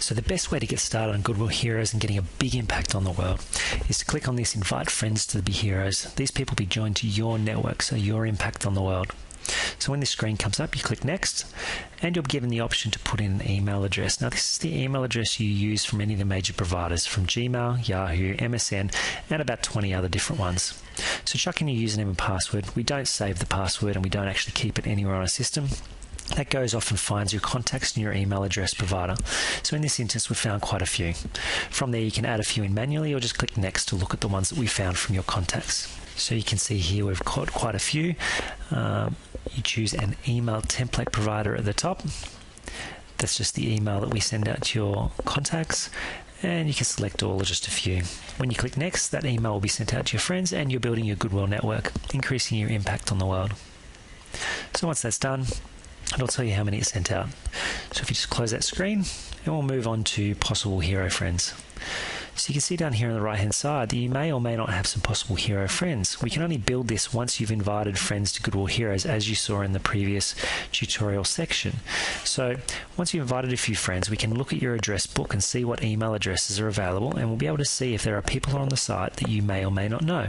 So the best way to get started on Goodwill Heroes and getting a big impact on the world is to click on this Invite Friends to be Heroes. These people will be joined to your network, so your impact on the world. So when this screen comes up, you click Next, and you're given the option to put in an email address. Now this is the email address you use from any of the major providers, from Gmail, Yahoo, MSN, and about 20 other different ones. So chuck in your username and password. We don't save the password and we don't actually keep it anywhere on our system. That goes off and finds your contacts and your email address provider. So in this instance, we found quite a few. From there, you can add a few in manually or just click Next to look at the ones that we found from your contacts. So you can see here we've got quite a few. You choose an email template provider at the top. That's just the email that we send out to your contacts. And you can select all or just a few. When you click Next, that email will be sent out to your friends and you're building your Goodwill network, increasing your impact on the world. So once that's done, it'll tell you how many it's sent out. So if you just close that screen, and we'll move on to possible hero friends. So you can see down here on the right hand side that you may or may not have some possible hero friends. We can only build this once you've invited friends to Goodwill Heroes, as you saw in the previous tutorial section. So once you've invited a few friends, we can look at your address book and see what email addresses are available, and we'll be able to see if there are people on the site that you may or may not know.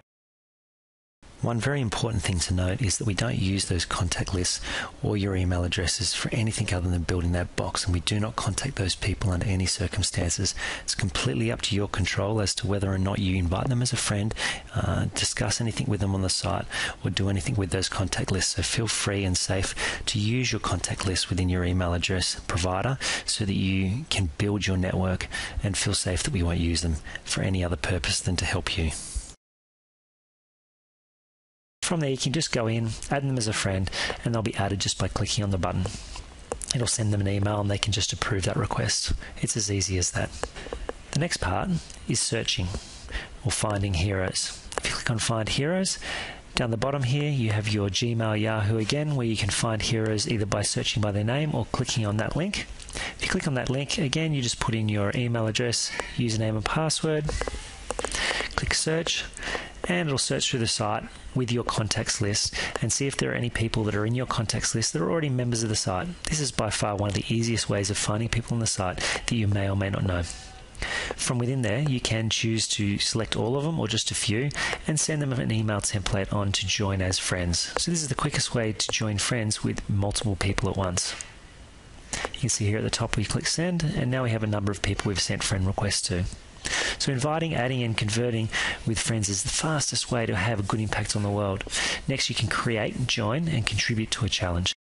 One very important thing to note is that we don't use those contact lists or your email addresses for anything other than building that box, and we do not contact those people under any circumstances. It's completely up to your control as to whether or not you invite them as a friend, discuss anything with them on the site, or do anything with those contact lists. So feel free and safe to use your contact list within your email address provider so that you can build your network and feel safe that we won't use them for any other purpose than to help you. From there, you can just go in, add them as a friend, and they'll be added just by clicking on the button. It'll send them an email and they can just approve that request. It's as easy as that. The next part is searching or finding heroes. If you click on Find Heroes, down the bottom here you have your Gmail, Yahoo again, where you can find heroes either by searching by their name or clicking on that link. If you click on that link, again you just put in your email address, username and password, click Search, and it'll search through the site with your contacts list and see if there are any people that are in your contacts list that are already members of the site. This is by far one of the easiest ways of finding people on the site that you may or may not know. From within there, you can choose to select all of them or just a few and send them an email template on to join as friends. So this is the quickest way to join friends with multiple people at once. You can see here at the top we click Send, and now we have a number of people we've sent friend requests to. So inviting, adding and converting with friends is the fastest way to have a good impact on the world. Next, you can create, join and contribute to a challenge.